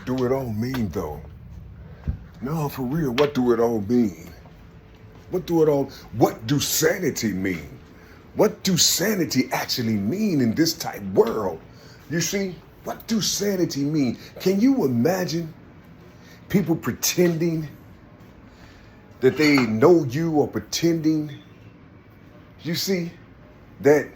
do it all mean, though? No, for real, what do it all mean? What do sanity mean? What do sanity actually mean in this type world? You see, what do sanity mean? Can you imagine people pretending that they know you, or pretending, you see, that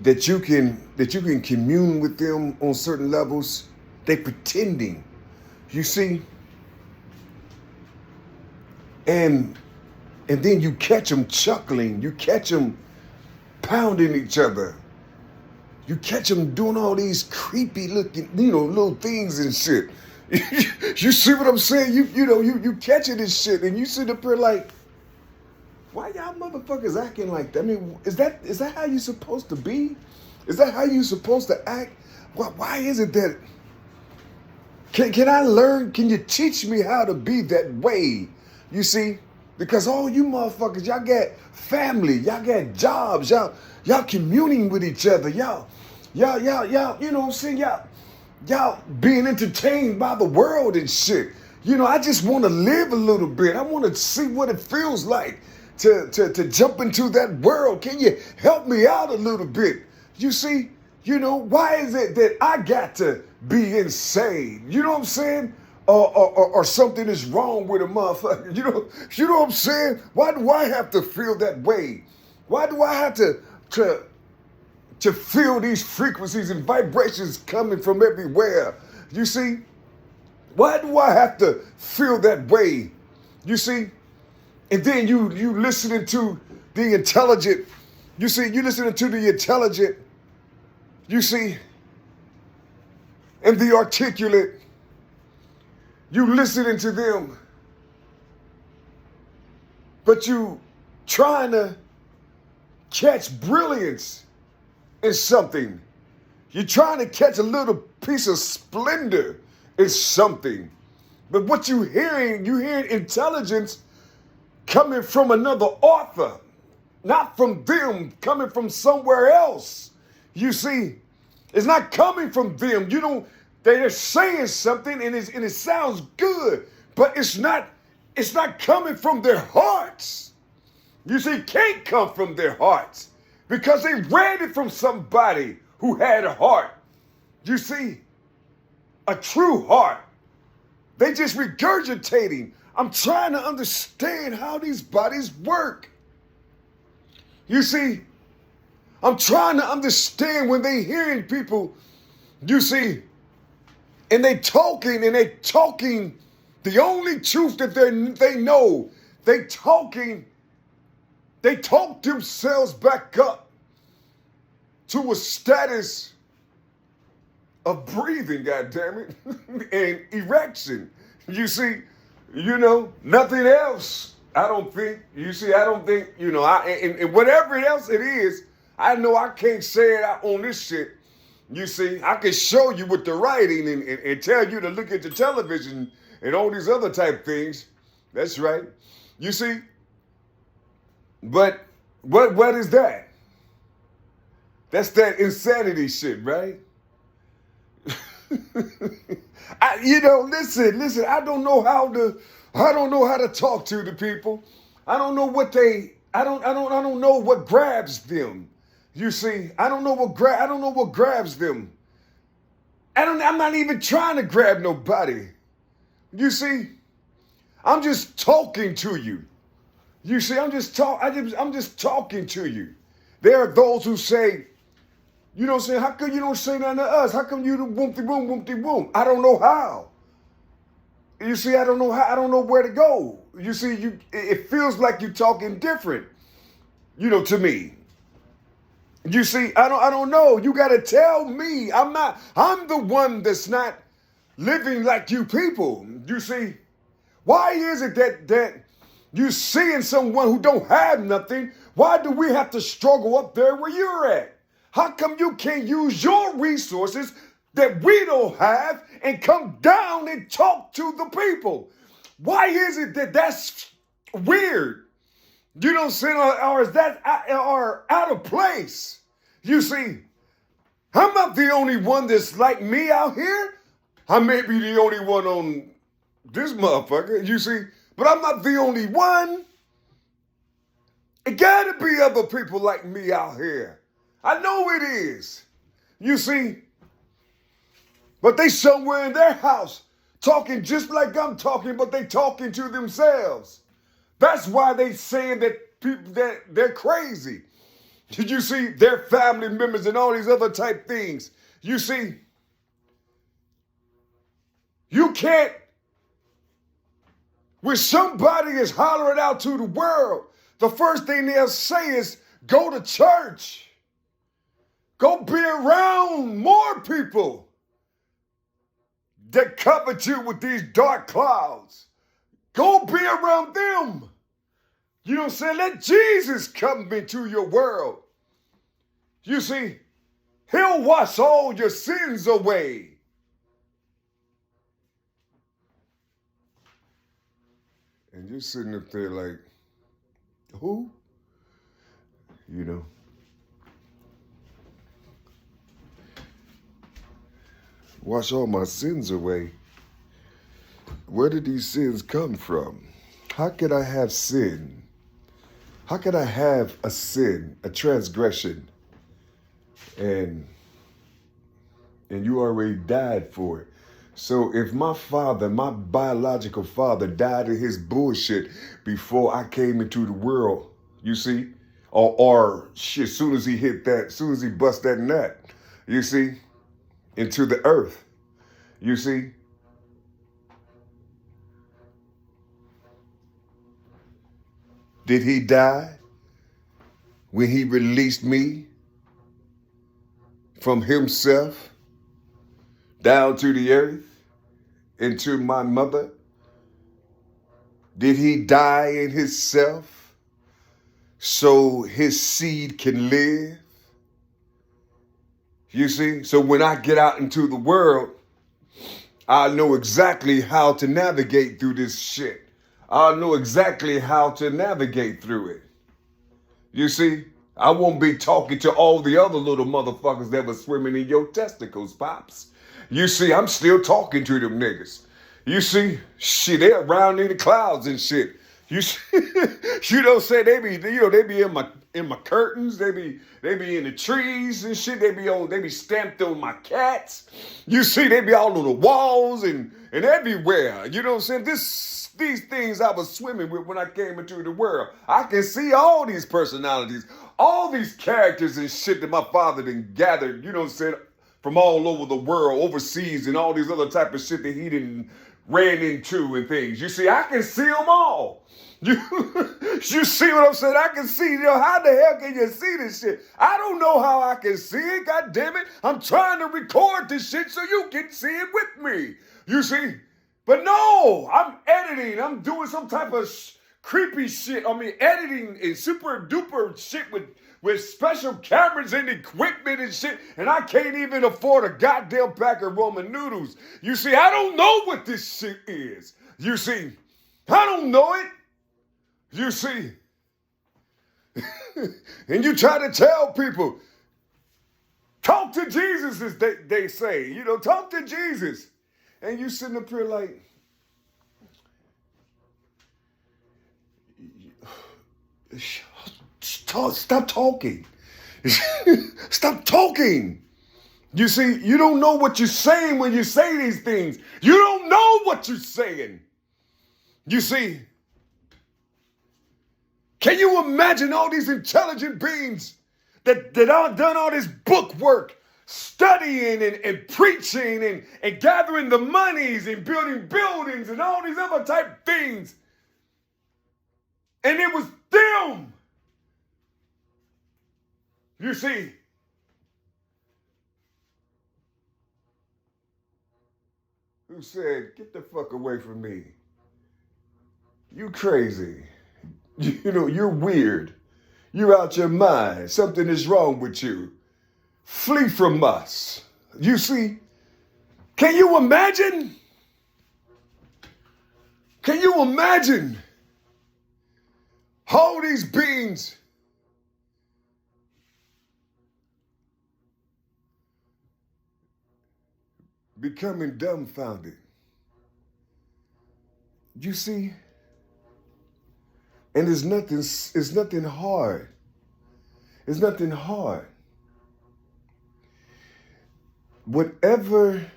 you can commune with them on certain levels? They pretending, you see, and then you catch them chuckling, you catch them pounding each other, you catch them doing all these creepy looking, little things and shit. You see what I'm saying? You catching this shit, and you sit up here like, why y'all motherfuckers acting like that? I mean, is that how you supposed to be? Is that how you supposed to act? Why is it that? Can I learn? Can you teach me how to be that way? You see, because all you motherfuckers, y'all got family, y'all got jobs, y'all communing with each other, y'all, you know what I'm saying? Y'all being entertained by the world and shit. I just want to live a little bit. I want to see what it feels like to jump into that world. Can you help me out a little bit? You see, why is it that I got to be insane? You know what I'm saying? Or something is wrong with a motherfucker. You know what I'm saying? Why do I have to feel that way? Why do I have to feel these frequencies and vibrations coming from everywhere? You see? Why do I have to feel that way? You see? And then you listening to the intelligent, you see, you listening to the intelligent, you see, and the articulate, you listening to them, but you trying to catch brilliance in something. You're trying to catch a little piece of splendor in something. But what you're hearing intelligence coming from another author, not from them, coming from somewhere else. You see, it's not coming from them. They're saying something and it sounds good, but it's not coming from their hearts. You see, it can't come from their hearts because they read it from somebody who had a heart. You see, a true heart. They just regurgitating. I'm trying to understand how these bodies work. You see, I'm trying to understand when they hearing people, you see, and they talking the only truth that they know. They talk themselves back up to a status of breathing, goddammit, and erection. You see, nothing else. I don't think, and whatever else it is, I know I can't say it out on this shit. You see, I can show you with the writing and tell you to look at the television and all these other type things. That's right. You see, but what is that? That's that insanity shit, right? Listen, I don't know how to talk to the people. I don't know I don't know what grabs them. You see, I don't know what grabs them. I'm not even trying to grab nobody. You see, I'm just talking to you. You see, I'm just talking to you. There are those who say, how come you don't say nothing to us? How come you do boom? I don't know how. You see, I don't know how. I don't know where to go. You see, it feels like you're talking different, to me. You see, I don't know. You got to tell me. I'm the one that's not living like you people. You see, why is it that you seeing someone who don't have nothing? Why do we have to struggle up there where you're at? How come you can't use your resources that we don't have and come down and talk to the people? Why is it that's weird? You know what I'm saying? Or is that or out of place? You see, I'm not the only one that's like me out here. I may be the only one on this motherfucker, you see, but I'm not the only one. It gotta be other people like me out here. I know it is. You see, but they somewhere in their house talking just like I'm talking, but they talking to themselves. That's why they saying that people that they're crazy. Did you see their family members and all these other type things? You see, you can't, when somebody is hollering out to the world, the first thing they'll say is, go to church. Go be around more people that covered you with these dark clouds. Go be around them. You know what I'm saying? Let Jesus come into your world. You see, he'll wash all your sins away. And you're sitting up there like, who? You know. Wash all my sins away. Where did these sins come from? How could I have sin? How could I have a sin, a transgression, and you already died for it? So if my father, my biological father, died of his bullshit before I came into the world, you see, or shit, as soon as he hit that, as soon as he bust that nut, you see, into the earth, you see, did he die when he released me from himself down to the earth, into my mother? Did he die in himself so his seed can live? You see? So when I get out into the world, I know exactly how to navigate through this shit. I know exactly how to navigate through it. You see? I won't be talking to all the other little motherfuckers that was swimming in your testicles, Pops. You see, I'm still talking to them niggas. You see, shit, they're around in the clouds and shit. You see, you know, say they be in my curtains. They be in the trees and shit. They be stamped on my cats. You see, they be all on the walls and everywhere. You know what I'm saying? These things I was swimming with when I came into the world. I can see all these personalities, all these characters and shit that my father done gathered, you know what I'm saying, from all over the world, overseas, and all these other type of shit that he didn't ran into and things. You see, I can see them all. You see what I'm saying? I can see, you know, how the hell can you see this shit? I don't know how I can see it, god damn it. I'm trying to record this shit so you can see it with me. You see? But no, I'm editing. I'm doing some type of creepy shit. I mean, editing and super duper shit with special cameras and equipment and shit, and I can't even afford a goddamn pack of ramen noodles. You see, I don't know what this shit is. You see, I don't know it. You see. And you try to tell people, talk to Jesus, as they say. You know, talk to Jesus. And you sitting up here like, stop talking. Stop talking. You see, you don't know what you're saying when you say these things. You don't know what you're saying. You see, can you imagine all these intelligent beings that done all this book work, studying and preaching and gathering the monies and building buildings and all these other type things? And it was them, you see, who said, get the fuck away from me. You crazy. You know, you're weird. You're out your mind. Something is wrong with you. Flee from us. You see, can you imagine? Can you imagine all these beings becoming dumbfounded. You see, and it's nothing hard. It's nothing hard. Whatever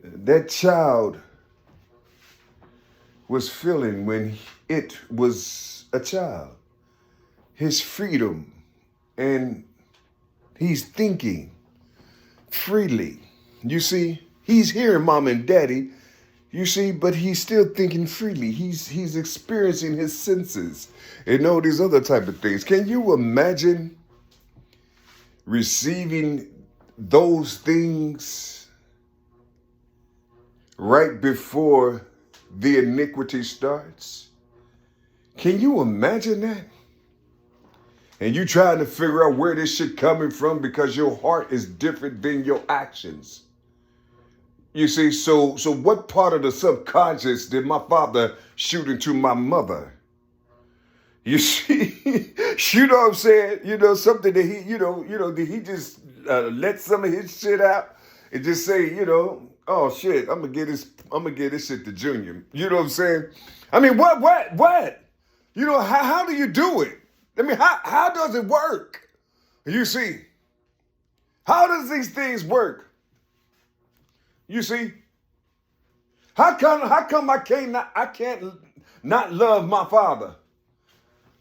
that child was feeling when it was a child, his freedom, and he's thinking freely. You see, he's hearing mom and daddy, you see, but he's still thinking freely. He's experiencing his senses and all these other type of things. Can you imagine receiving those things right before the iniquity starts? Can you imagine that? And you trying to figure out where this shit coming from because your heart is different than your actions. You see, so what part of the subconscious did my father shoot into my mother? You see, you know what I'm saying? You know, something that he, did he just let some of his shit out and just say, oh shit, I'm gonna get this shit to Junior. You know what I'm saying? I mean, what? You know, how do you do it? I mean, how does it work? You see, how does these things work? You see, how come I can't not love my father?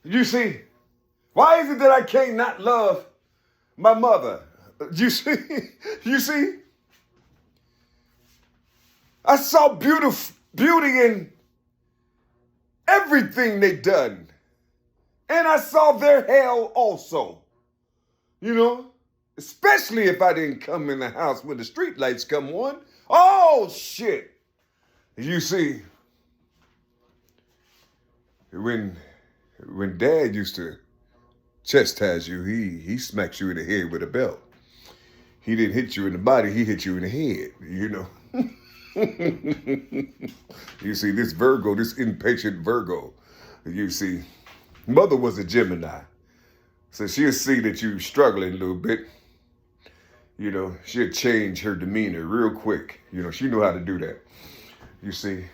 You see, why is it that I can't not love my mother? You see, I saw beauty in everything they done, and I saw their hell also. You know, especially if I didn't come in the house when the street lights come on. Oh, shit. You see, when Dad used to chastise you, he smacks you in the head with a belt. He didn't hit you in the body, he hit you in the head, you know. You see, this Virgo, this impatient Virgo, you see, Mother was a Gemini. So she'll see that you're struggling a little bit. You know, she'll change her demeanor real quick. You know, she knew how to do that. You see.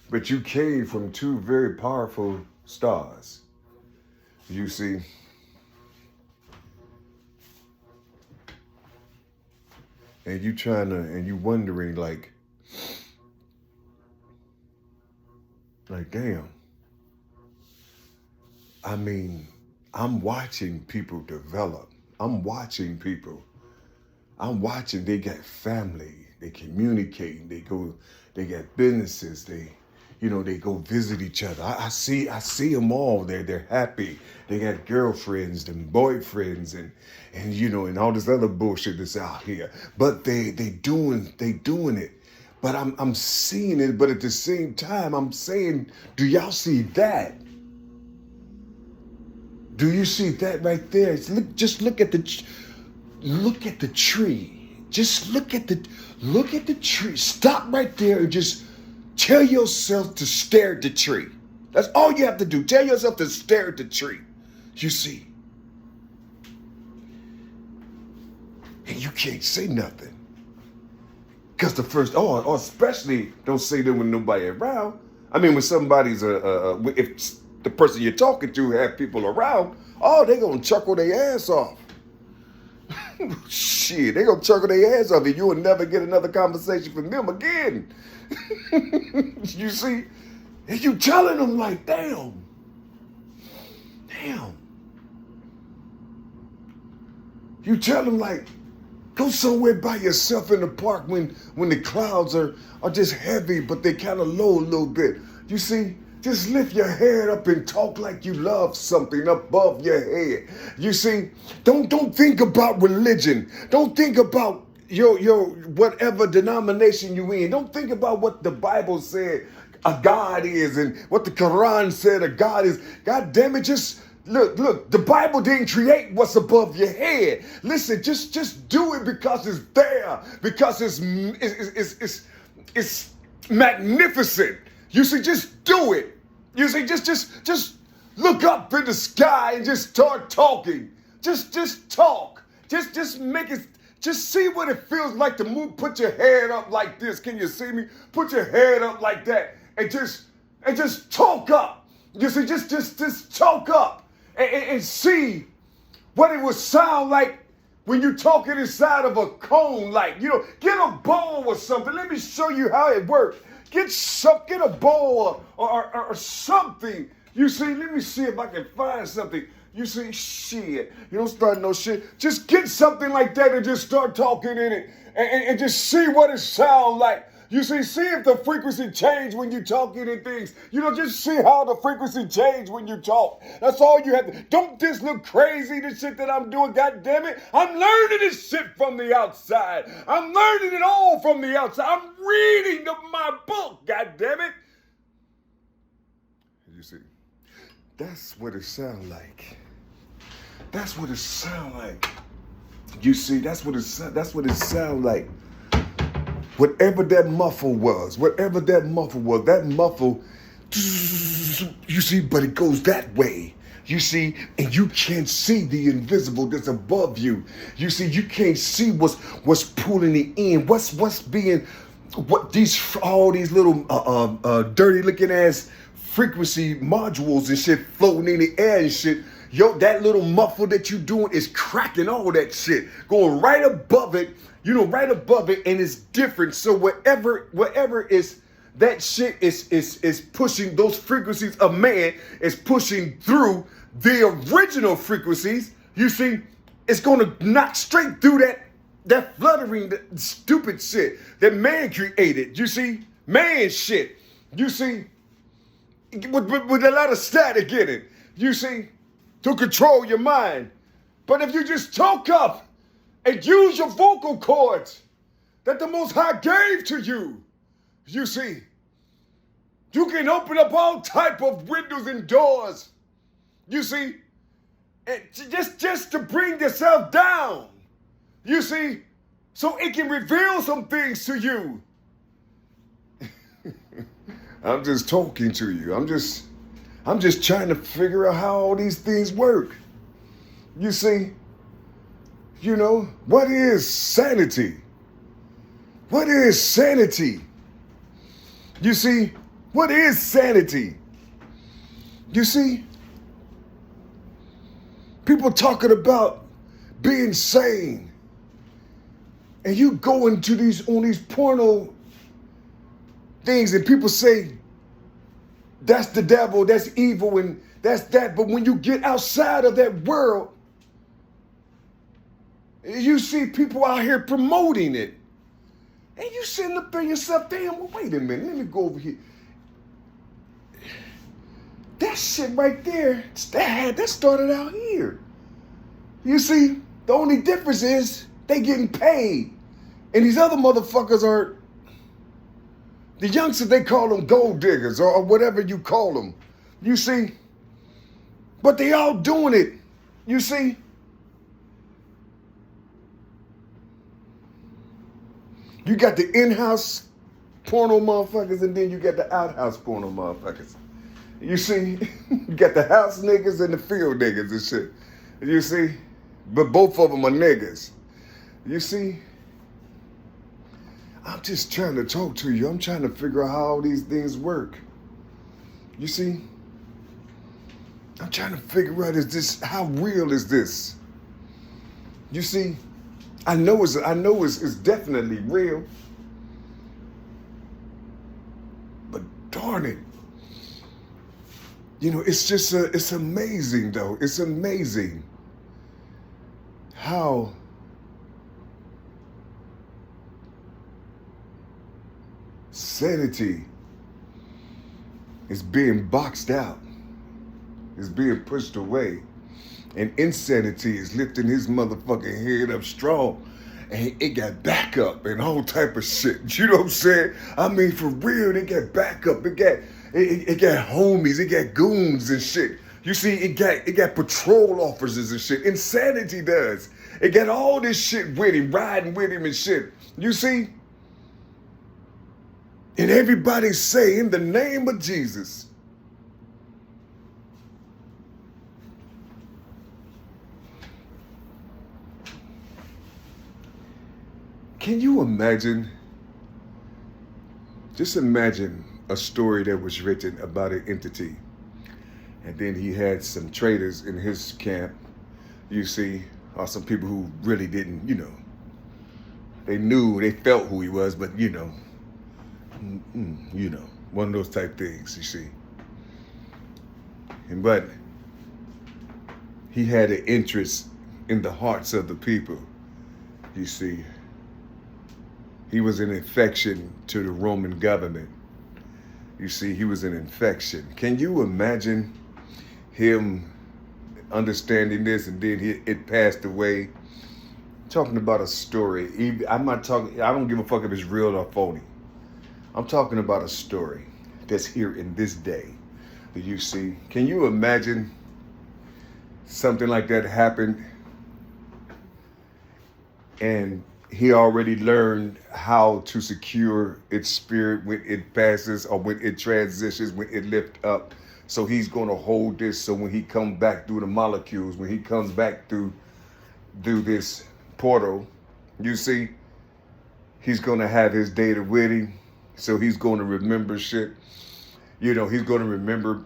But you came from two very powerful stars. You see. And you wondering like, damn. I mean, I'm watching people develop. I'm watching, they got family, they communicate, they got businesses, they go visit each other. I see them all. They're happy. They got girlfriends and boyfriends and all this other bullshit that's out here. But they doing it. But I'm seeing it, but at the same time, I'm saying, do y'all see that? Do you see that right there? Just look at the tree. Just look at the tree. Stop right there and just tell yourself to stare at the tree. That's all you have to do. Tell yourself to stare at the tree. You see. And you can't say nothing. Because or especially don't say that when nobody around. I mean, when somebody's if the person you're talking to have people around, they gonna chuckle their ass off. Shit, they gonna chuckle their ass off and you will never get another conversation from them again. You see? And you telling them like, damn. You tell them like, go somewhere by yourself in the park when the clouds are just heavy, but they kind of low a little bit. You see? Just lift your head up and talk like you love something above your head. You see, don't think about religion. Don't think about your whatever denomination you in. Don't think about what the Bible said a God is and what the Quran said a God is. God damn it, just look, the Bible didn't create what's above your head. Listen, just do it because it's there, because it's magnificent. You see, just do it. You see, just look up in the sky and just start talking. Just talk. Just make it. Just see what it feels like to move. Put your head up like this. Can you see me? Put your head up like that, and just talk up. You see, just talk up and see what it would sound like when you're talking inside of a cone. Like, get a bowl or something. Let me show you how it works. Get a bowl or something. You see, let me see if I can find something. You see, shit. You don't start no shit. Just get something like that and just start talking in it and just see what it sounds like. You see if the frequency change when you're talking and things. Just see how the frequency change when you talk. That's all you have to. Don't this look crazy, the shit that I'm doing, God damn it. I'm learning this shit from the outside. I'm learning it all from the outside. I'm reading my book, God damn it. You see, that's what it sounds like. That's what it sounds like. You see, that's what it sounds like. Whatever that muffle was, that muffle, you see, but it goes that way. You see, and you can't see the invisible that's above you. You see, you can't see what's pulling it in, all these little dirty looking ass frequency modules and shit floating in the air and shit. Yo, that little muffle that you doing is cracking all that shit, going right above it, right above it, and it's different. So whatever is that shit is pushing those frequencies of man is pushing through the original frequencies. You see, it's gonna knock straight through that fluttering, that stupid shit that man created. You see, man shit. You see, with a lot of static in it. You see, to control your mind. But if you just talk up and use your vocal cords that the Most High gave to you, you see, you can open up all type of windows and doors, you see, and just to bring yourself down, you see, so it can reveal some things to you. I'm just talking to you. I'm just trying to figure out how all these things work. You see, what is sanity? What is sanity? You see, what is sanity? You see, people talking about being sane, and you go into on these porno things, and people say, that's the devil, that's evil, and that's that. But when you get outside of that world, you see people out here promoting it. And you sitting up there yourself, damn, well, wait a minute, let me go over here. That shit right there, that started out here. You see, the only difference is they getting paid. And these other motherfuckers are, the youngsters, they call them gold diggers or whatever you call them. You see? But they all doing it. You see? You got the in-house porno motherfuckers, and then you got the outhouse porno motherfuckers. You see? You got the house niggas and the field niggas and shit. You see? But both of them are niggas. You see? I'm just trying to talk to you. I'm trying to figure out how all these things work. You see? I'm trying to figure out, how real is this? You see? I know it's definitely real. But darn it. It's amazing though. It's amazing how sanity is being boxed out, is being pushed away, and insanity is lifting his motherfucking head up strong, and it got backup and all type of shit. You know what I'm saying? I mean, for real, it got backup. It got homies, it got goons and shit. You see, it got patrol officers and shit. Insanity does. It got all this shit with him, riding with him and shit. You see? And everybody say, in the name of Jesus. Can you imagine? Just imagine a story that was written about an entity. And then he had some traitors in his camp, you see, or some people who really didn't, they knew, they felt who he was, but one of those type things, you see. But he had an interest in the hearts of the people, you see. He was an infection to the Roman government. You see, he was an infection. Can you imagine him understanding this, and then it passed away? Talking about a story. I'm not talking, I don't give a fuck if it's real or phony. I'm talking about a story that's here in this day. You see, can you imagine something like that happened, and he already learned how to secure its spirit when it passes or when it transitions, when it lifts up. So he's going to hold this. So when he comes back through the molecules, when he comes back through this portal, you see, he's going to have his data with him. So he's going to remember shit. He's going to remember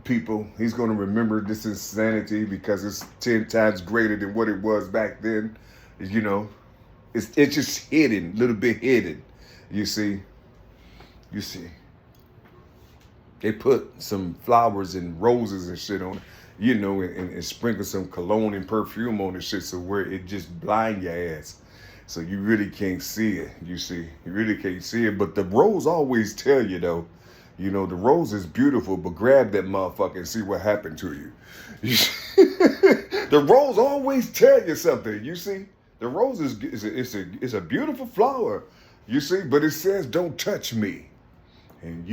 people. He's going to remember this insanity because it's 10 times greater than what it was back then. It's just hidden, a little bit hidden. You see. They put some flowers and roses and shit on it, and sprinkle some cologne and perfume on the shit, so where it just blind your ass. So you really can't see it, you see. You really can't see it. But the rose always tell you, though, the rose is beautiful, but grab that motherfucker and see what happened to you. The rose always tell you something, you see. The rose is a beautiful flower, you see, but it says, don't touch me. And,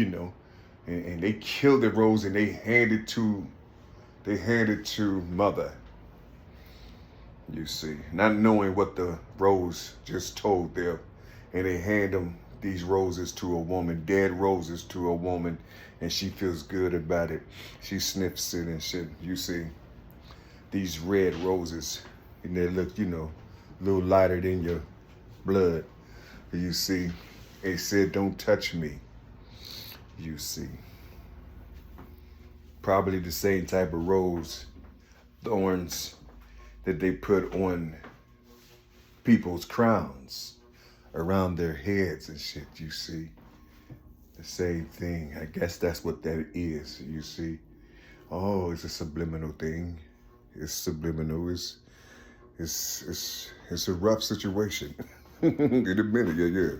and they killed the rose and they handed to mother, you see, not knowing what the rose just told them. And they hand them these roses to a woman, dead roses to a woman, and she feels good about it. She sniffs it and shit, you see. These red roses, and they look, a little lighter than your blood, you see. They said, don't touch me, you see. Probably the same type of rose thorns that they put on people's crowns around their heads and shit, you see. The same thing. I guess that's what that is, you see. Oh, it's a subliminal thing. It's subliminal. It's a rough situation. In a minute, yeah.